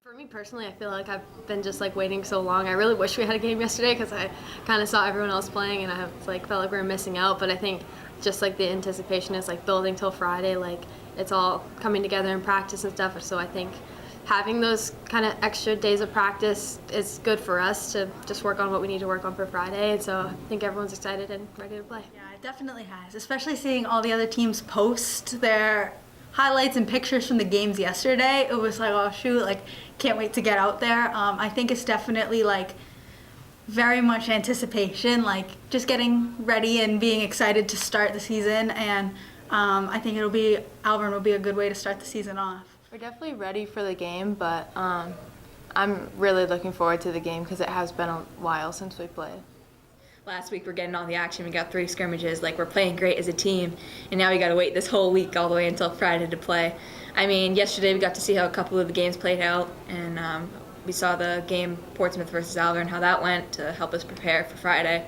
For me personally, I feel like I've been just like waiting so long. I really wish we had a game yesterday because I kind of saw everyone else playing and I like felt like we were missing out. But I think just like the anticipation is like building till Friday, like it's all coming together in practice and stuff. So I think having those kind of extra days of practice is good for us to just work on what we need to work on for Friday. And so I think everyone's excited and ready to play. Yeah, it definitely has, especially seeing all the other teams post their highlights and pictures from the games yesterday. It was like, oh shoot, like can't wait to get out there. I think it's definitely like very much anticipation, like just getting ready and being excited to start the season. And I think Alvirne will be a good way to start the season off. We're definitely ready for the game, but I'm really looking forward to the game because it has been a while since we played. Last week we're getting all the action. We got 3 scrimmages. Like, we're playing great as a team, and now we got to wait this whole week all the way until Friday to play. I mean, yesterday we got to see how a couple of the games played out, and we saw the game Portsmouth versus Alvirne, how that went to help us prepare for Friday.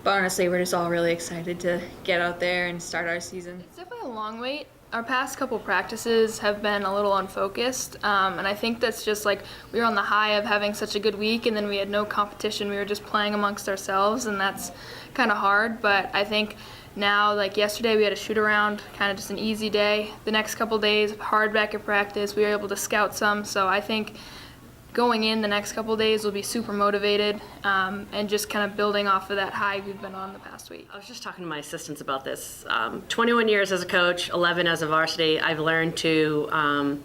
But honestly, we're just all really excited to get out there and start our season. It's definitely a long wait. Our past couple practices have been a little unfocused, and I think that's just like we were on the high of having such a good week, and then we had no competition. We were just playing amongst ourselves, and that's kind of hard. But I think now, like yesterday, we had a shoot around, kind of just an easy day. The next couple days, hard back at practice, we were able to scout some. So I think going in the next couple days we'll be super motivated and just kind of building off of that high we've been on the past week. I was just talking to my assistants about this. 21 years as a coach, 11 as a varsity, I've learned to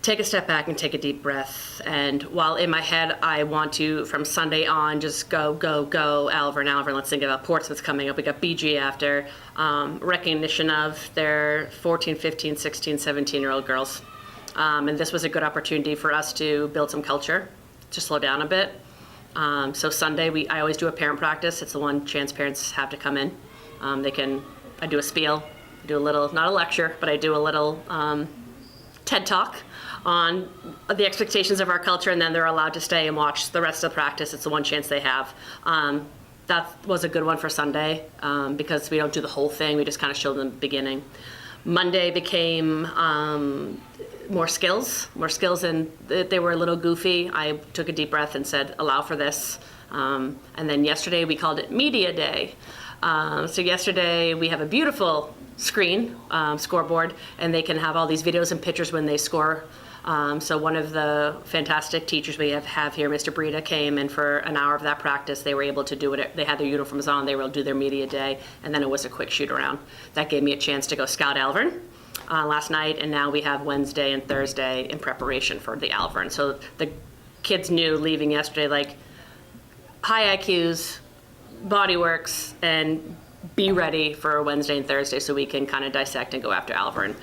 take a step back and take a deep breath. And while in my head I want to, from Sunday on, just go, Alvirne, let's think about Portsmouth coming up. We got BG after, recognition of their 14, 15, 16, 17-year-old girls. And this was a good opportunity for us to build some culture, to slow down a bit. So Sunday, I always do a parent practice. It's the one chance parents have to come in. I do a spiel, I do a little, not a lecture, but I do a little TED Talk on the expectations of our culture, and then they're allowed to stay and watch the rest of the practice. It's the one chance they have. That was a good one for Sunday because we don't do the whole thing. We just kind of show them the beginning. Monday became more skills, and they were a little goofy. I took a deep breath and said, allow for this. And then yesterday we called it Media Day. So yesterday we have a beautiful screen, scoreboard, and they can have all these videos and pictures when they score. So one of the fantastic teachers we have here, Mr. Brita, came, and for an hour of that practice, they were able to do it. They had their uniforms on, they were able to do their media day, and then it was a quick shoot around. That gave me a chance to go scout Alvirne last night, and now we have Wednesday and Thursday in preparation for the Alvirne. So the kids knew leaving yesterday, like, high IQs, body works, and be ready for Wednesday and Thursday so we can kind of dissect and go after Alvirne.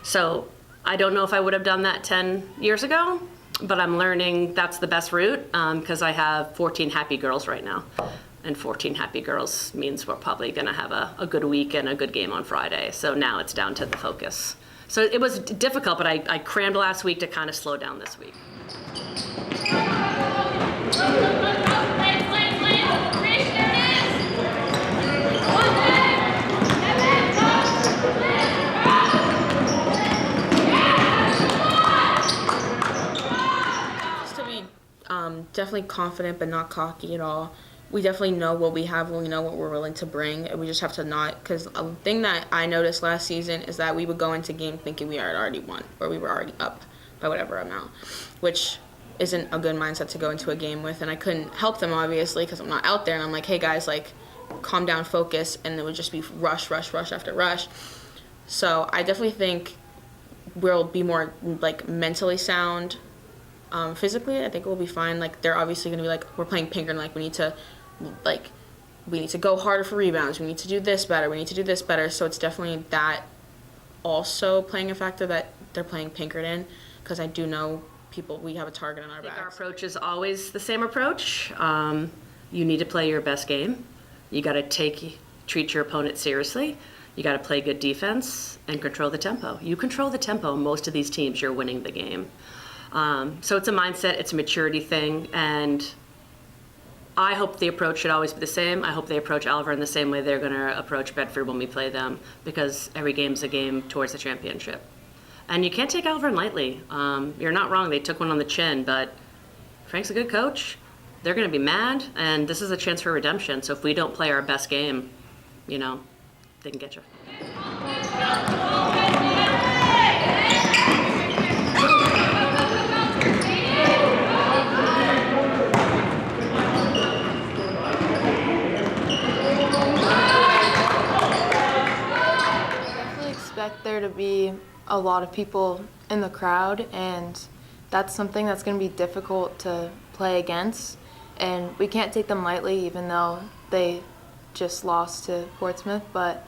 So I don't know if I would have done that 10 years ago, but I'm learning that's the best route because I have 14 happy girls right now. And 14 happy girls means we're probably going to have a good week and a good game on Friday. So now it's down to the focus. So it was difficult, but I crammed last week to kind of slow down this week. Definitely confident but not cocky at all. We definitely know what we have and we know what we're willing to bring, and we just have to not, because a thing that I noticed last season is that we would go into game thinking we had already won or we were already up by whatever amount, which isn't a good mindset to go into a game with. And I couldn't help them, obviously, because I'm not out there, and I'm like, hey guys, like, calm down, focus, and it would just be rush after rush. So I definitely think we'll be more like mentally sound. Physically, I think we'll be fine. Like, they're obviously going to be like, we're playing Pinkerton, like, we need to go harder for rebounds, we need to do this better, so it's definitely that also playing a factor that they're playing Pinkerton, because I do know we have a target on our backs. Our approach is always the same approach. You need to play your best game. You got to treat your opponent seriously. You got to play good defense and control the tempo. You control the tempo, most of these teams, you're winning the game. So it's a mindset, it's a maturity thing, and I hope the approach should always be the same. I hope they approach Alvirne the same way they're going to approach Bedford when we play them, because every game's a game towards the championship. And you can't take Alvirne lightly. You're not wrong, they took one on the chin, but Frank's a good coach. They're going to be mad, and this is a chance for redemption. So if we don't play our best game, they can get you. Expect there to be a lot of people in the crowd, and that's something that's going to be difficult to play against, and we can't take them lightly even though they just lost to Portsmouth, but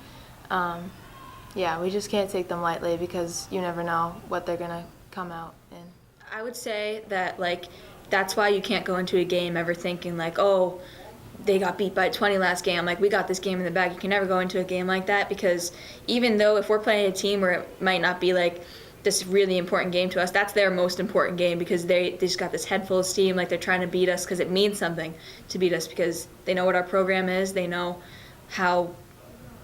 we just can't take them lightly because you never know what they're going to come out in. I would say that that's why you can't go into a game ever thinking oh, they got beat by 20 last game, we got this game in the bag. You can never go into a game like that, because even though if we're playing a team where it might not be this really important game to us, that's their most important game, because they just got this head full of steam, they're trying to beat us because it means something to beat us, because they know what our program is, they know how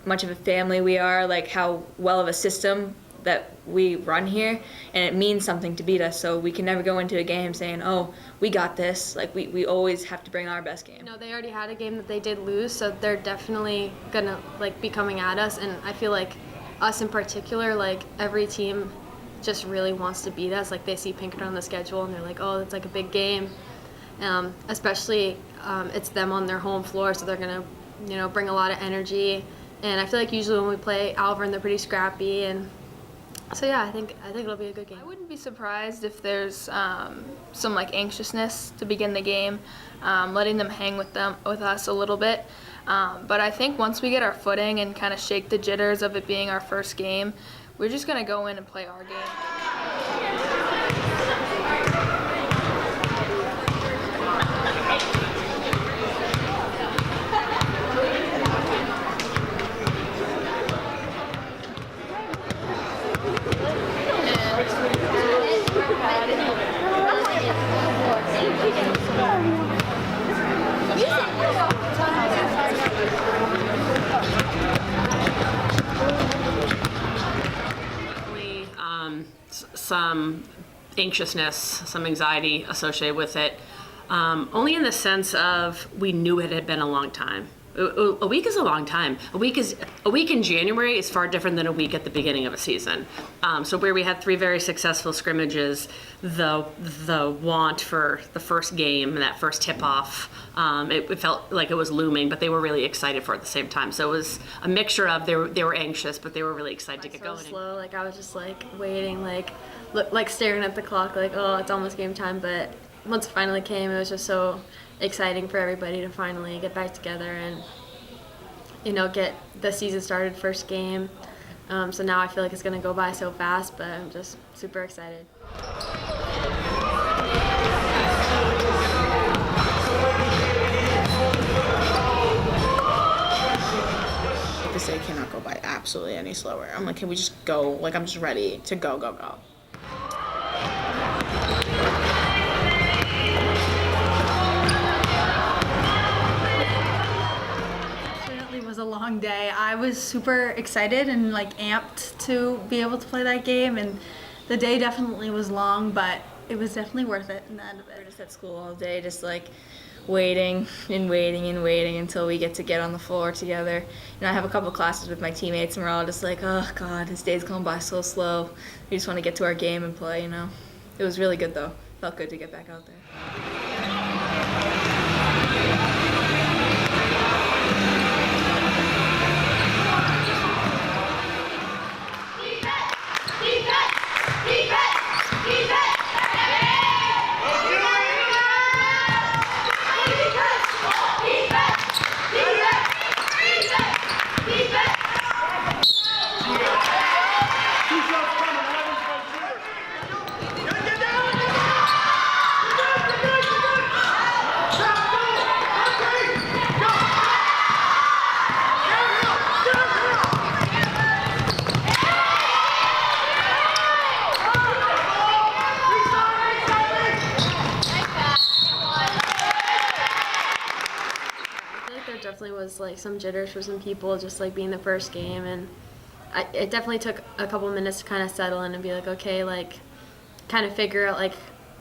much of a family we are, how well of a system that we run here, and it means something to beat us. So we can never go into a game saying, oh, we got this. We always have to bring our best game. They already had a game that they did lose, so they're definitely gonna be coming at us, and I feel like us in particular, every team just really wants to beat us. They see Pinkerton on the schedule and they're oh, it's a big game. Especially it's them on their home floor, so they're gonna bring a lot of energy, and I feel like usually when we play Alvirne, they're pretty scrappy, and so I think it'll be a good game. I wouldn't be surprised if there's some anxiousness to begin the game, letting them hang with us a little bit. But I think once we get our footing and kind of shake the jitters of it being our first game, we're just gonna go in and play our game. Some anxiousness, some anxiety associated with it, only in the sense of we knew it had been a long time. A week is a long time. A week in January is far different than a week at the beginning of a season. So where we had 3 very successful scrimmages, the want for the first game, that first tip-off, it felt like it was looming, but they were really excited for it at the same time. So it was a mixture of they were anxious, but they were really excited to get going. Slow, I was just waiting, staring at the clock, oh, it's almost game time. But once it finally came, it was just so exciting for everybody to finally get back together and get the season started, first game. So now I feel like it's going to go by so fast, but I'm just super excited. This day cannot go by absolutely any slower. I'm can we just go? I'm just ready to go. Was a long day. I was super excited and amped to be able to play that game, and the day definitely was long, but it was definitely worth it in the end of it. We're just at school all day, just waiting until we get on the floor together. I have a couple classes with my teammates, and we're all just oh God, this day's going by so slow. We just want to get to our game and play. It was really good though. Felt good to get back out there. Definitely was some jitters for some people, just being the first game, and it definitely took a couple minutes to kind of settle in and be like, okay, like kind of figure out like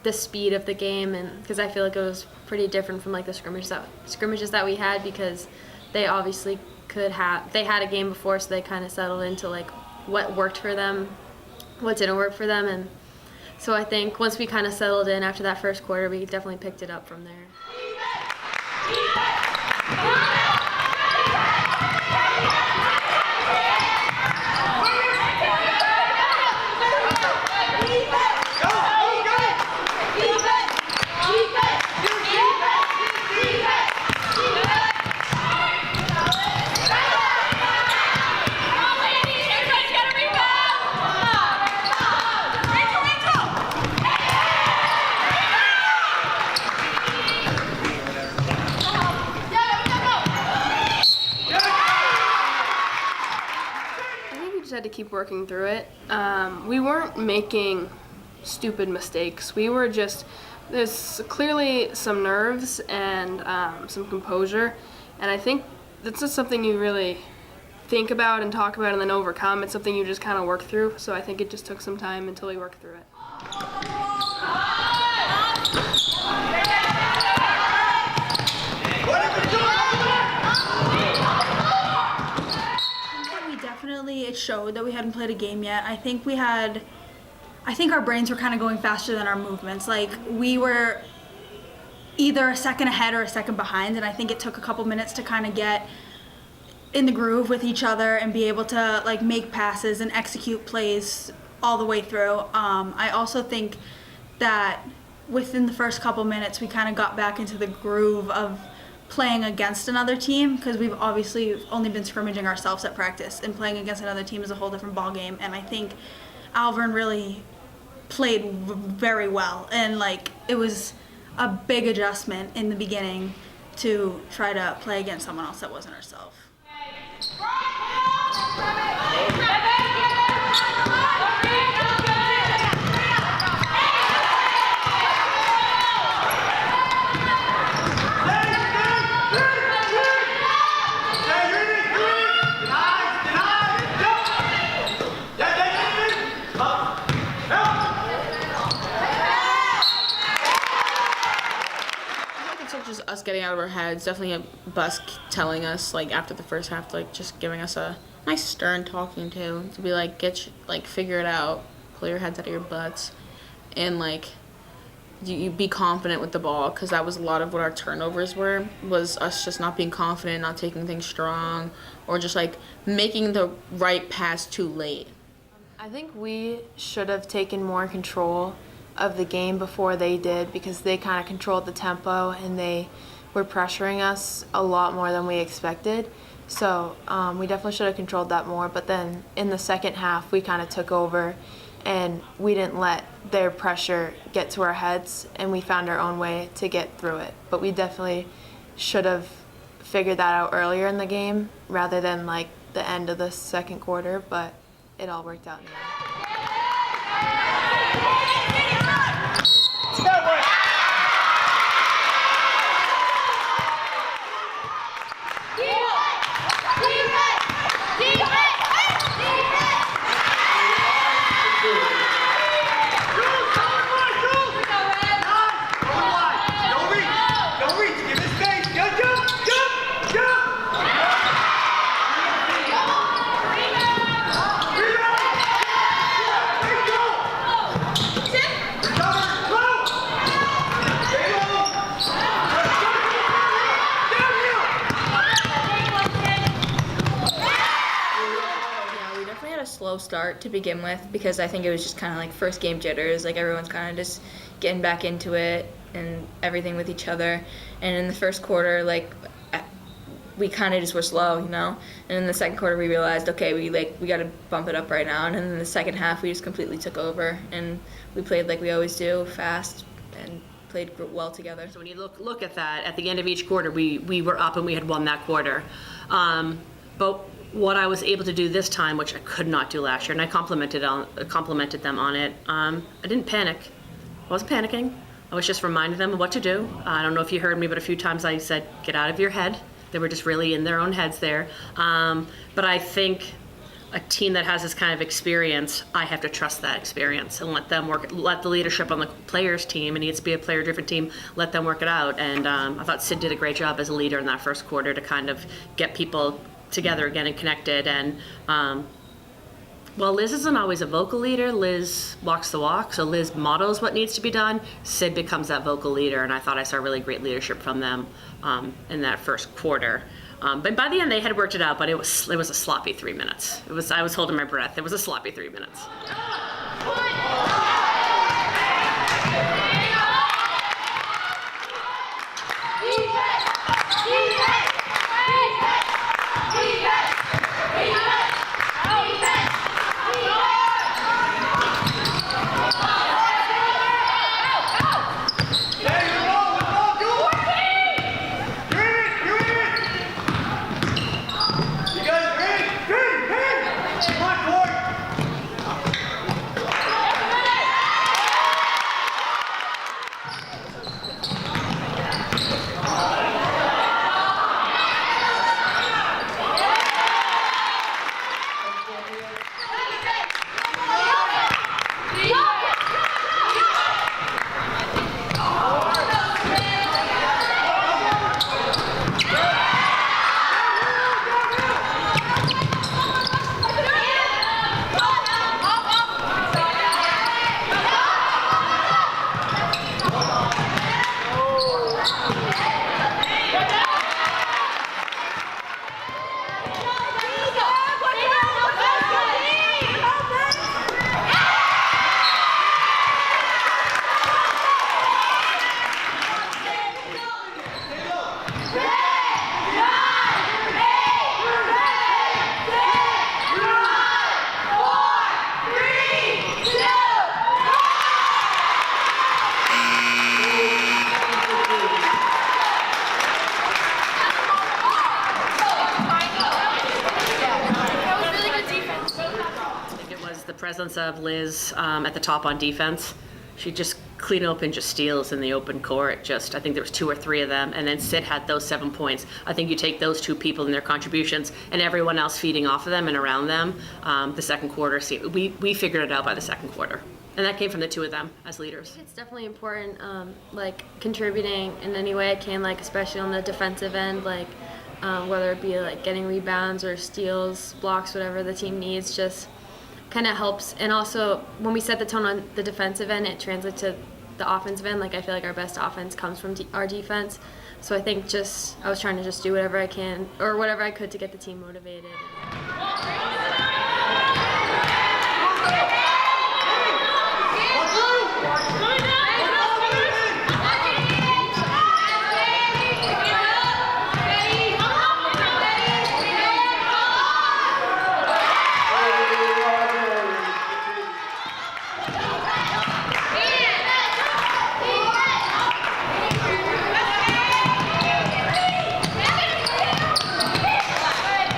the speed of the game, and because I feel like it was pretty different from like the scrimmages that we had, because they obviously they had a game before, so they kind of settled into like what worked for them, what didn't work for them, and so I think once we kind of settled in after that first quarter, we definitely picked it up from there. Had to keep working through it. We weren't making stupid mistakes. We were just, there's clearly some nerves and some composure, and I think that's just something you really think about and talk about and then overcome. It's something you just kind of work through, so I think it just took some time until we worked through it. It showed that we hadn't played a game yet. I think our brains were kind of going faster than our movements. Like, we were either a second ahead or a second behind, and I think it took a couple minutes to kind of get in the groove with each other and be able to like make passes and execute plays all the way through. I also think that within the first couple minutes we kind of got back into the groove of playing against another team, because we've obviously only been scrimmaging ourselves at practice, and playing against another team is a whole different ball game. And I think Alvirne really played very well, and like it was a big adjustment in the beginning to try to play against someone else that wasn't ourselves. Just us getting out of our heads, definitely a bus telling us like after the first half, like just giving us a nice stern talking to be like, figure it out, pull your heads out of your butts, and like you be confident with the ball, because that was a lot of what our turnovers was us just not being confident, not taking things strong, or just like making the right pass too late. I think we should have taken more control of the game before they did, because they kind of controlled the tempo and they were pressuring us a lot more than we expected. So we definitely should have controlled that more. But then in the second half, we kind of took over and we didn't let their pressure get to our heads, and we found our own way to get through it. But we definitely should have figured that out earlier in the game rather than like the end of the second quarter, but it all worked out in the end. Slow start to begin with, because I think it was just kind of like first game jitters, like everyone's kind of just getting back into it and everything with each other. And in the first quarter, like we kind of just were slow, you know, and in the second quarter we realized, okay, we got to bump it up right now. And then in the second half we just completely took over and we played like we always do, fast, and played well together. So when you look at that, at the end of each quarter, we were up and we had won that quarter. But what I was able to do this time, which I could not do last year, and I complimented them on it, I didn't panic. I wasn't panicking. I was just reminding them of what to do. I don't know if you heard me, but a few times I said, get out of your head. They were just really in their own heads there. But I think a team that has this kind of experience, I have to trust that experience and let them let the leadership on the players' team, it needs to be a player-driven team, let them work it out. And I thought Sid did a great job as a leader in that first quarter to kind of get people together again and connected. And while Liz isn't always a vocal leader, Liz walks the walk, so Liz models what needs to be done. Sid becomes that vocal leader, and I thought I saw really great leadership from them in that first quarter. But by the end, they had worked it out, but it was a sloppy 3 minutes. I was holding my breath. It was a sloppy 3 minutes. Presence of Liz at the top on defense. She just clean open just steals in the open court. I think there was 2 or 3 of them, and then Sid had those 7 points. I think you take those 2 people and their contributions and everyone else feeding off of them and around them. The second quarter, we figured it out by the second quarter. And that came from the 2 of them as leaders. It's definitely important, like contributing in any way I can, like especially on the defensive end, like whether it be like getting rebounds or steals, blocks, whatever the team needs, just kind of helps. And also when we set the tone on the defensive end, it translates to the offensive end. Like I feel like our best offense comes from our defense. So I think I was trying to just do whatever I can or whatever I could to get the team motivated.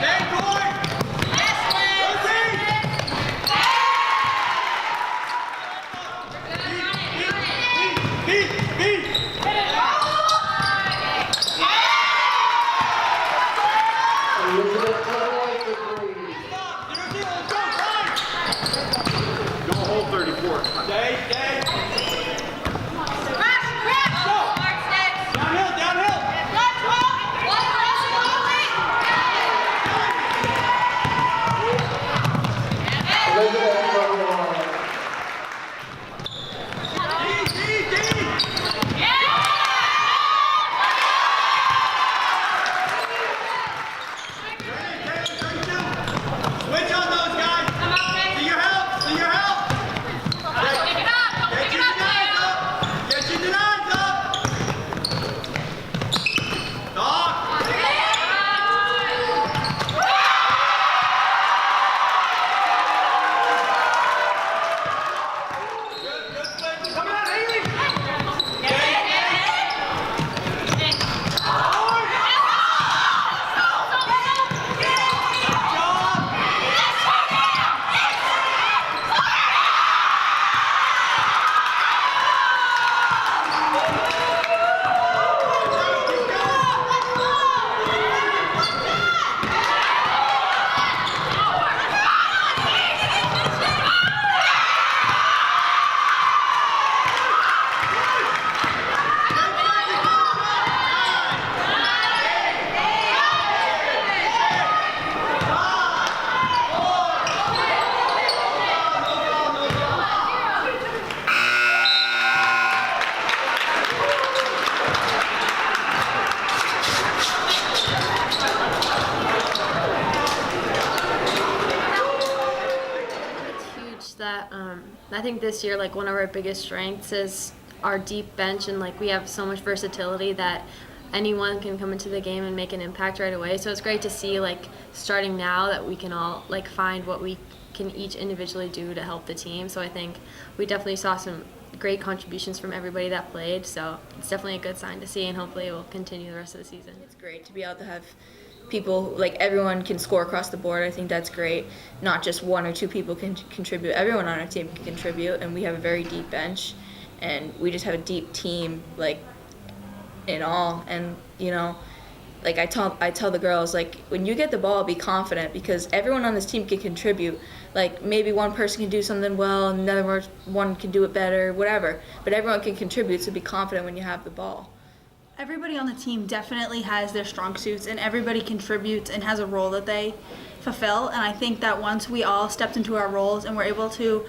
Hey, Gordon! that. I think this year, like, one of our biggest strengths is our deep bench, and like we have so much versatility that anyone can come into the game and make an impact right away. So it's great to see, like, starting now that we can all like find what we can each individually do to help the team. So I think we definitely saw some great contributions from everybody that played. So it's definitely a good sign to see, and hopefully it will continue the rest of the season. It's great to be able to have people, like, everyone can score across the board. I think that's great. Not just one or two people can contribute. Everyone on our team can contribute, and we have a very deep bench, and we just have a deep team, like, in all. And, you know, like, I tell the girls, like, when you get the ball, be confident, because everyone on this team can contribute. Like, maybe one person can do something well, and another one can do it better, whatever. But everyone can contribute, so be confident when you have the ball. Everybody on the team definitely has their strong suits, and everybody contributes and has a role that they fulfill. And I think that once we all stepped into our roles and were able to,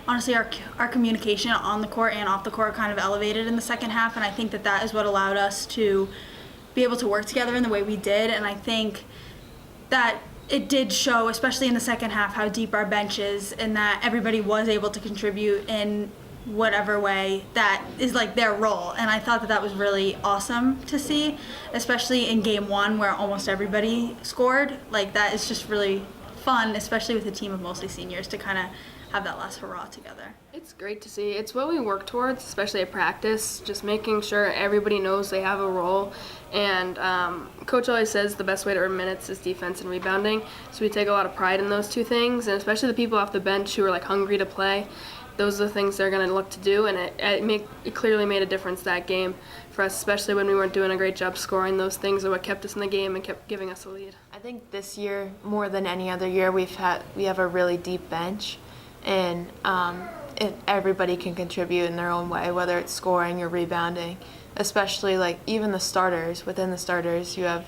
honestly, our communication on the court and off the court kind of elevated in the second half, and I think that that is what allowed us to be able to work together in the way we did. And I think that it did show, especially in the second half, how deep our bench is, and that everybody was able to contribute in whatever way that is like their role. And I thought that that was really awesome to see, especially in game one where almost everybody scored. Like, that is just really fun, especially with a team of mostly seniors, to kind of have that last hurrah together. It's great to see. It's what we work towards, especially at practice, just making sure everybody knows they have a role. And Coach always says the best way to earn minutes is defense and rebounding. So we take a lot of pride in those two things, and especially the people off the bench who are, like, hungry to play. Those are the things they're going to look to do, and it clearly made a difference that game for us, especially when we weren't doing a great job scoring. Those things are what kept us in the game and kept giving us a lead. I think this year, more than any other year, we have a really deep bench, and everybody can contribute in their own way, whether it's scoring or rebounding. Especially, like, even the starters. Within the starters, you have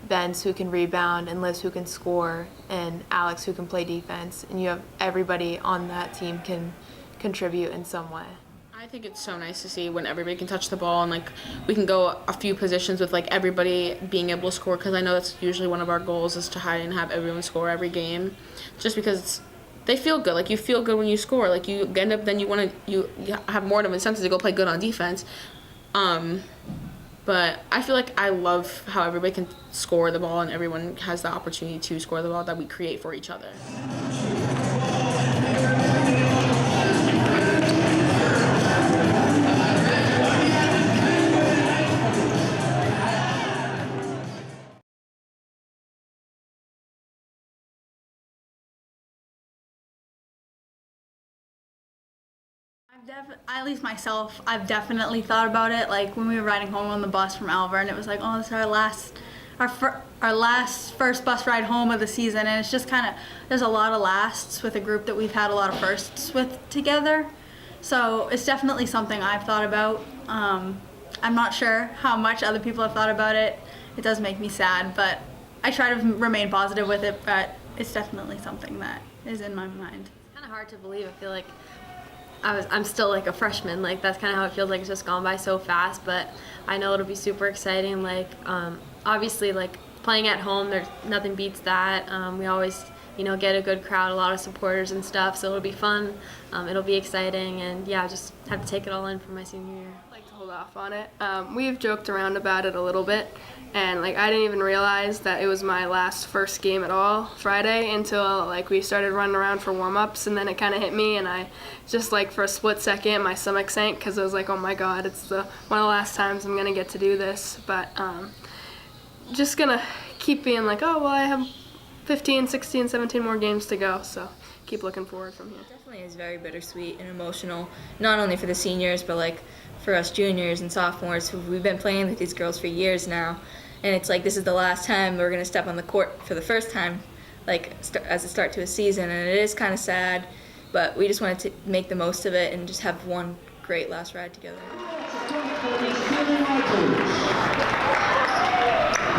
Benz who can rebound, and Liz who can score, and Alex who can play defense, and you have everybody on that team can contribute in some way. I think it's so nice to see when everybody can touch the ball, and like we can go a few positions with like everybody being able to score, because I know that's usually one of our goals, is to try and have everyone score every game, just because they feel good. Like, you feel good when you score. Like, you end up, then you have more of an incentive to go play good on defense. But I feel like I love how everybody can score the ball and everyone has the opportunity to score the ball that we create for each other. At least myself, I've definitely thought about it. Like, when we were riding home on the bus from Alvirne, it was like, oh, this is our last first bus ride home of the season, and it's just kind of, there's a lot of lasts with a group that we've had a lot of firsts with together. So it's definitely something I've thought about. I'm not sure how much other people have thought about it. It does make me sad, but I try to remain positive with it, but it's definitely something that is in my mind. It's kind of hard to believe. I feel like I'm still like a freshman. Like, that's kind of how it feels like. It's just gone by so fast, but I know it'll be super exciting. Like, obviously, like, playing at home, there's nothing beats that. We always, get a good crowd, a lot of supporters and stuff, so it'll be fun. It'll be exciting, and yeah, just have to take it all in for my senior year. I like to hold off on it. We've joked around about it a little bit, and like, I didn't even realize that it was my last first game at all Friday until like we started running around for warm-ups, and then it kind of hit me, and I just, like, for a split second my stomach sank, because I was like, oh my god, it's one of the last times I'm gonna get to do this. But just gonna keep being like, oh well, I have 15, 16, 17 more games to go, so keep looking forward from here. It definitely is very bittersweet and emotional, not only for the seniors, but like for us juniors and sophomores who we've been playing with these girls for years now, and it's like, this is the last time we're gonna step on the court for the first time, like, as a start to a season, and it is kind of sad, but we just wanted to make the most of it and just have one great last ride together.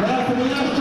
Now for the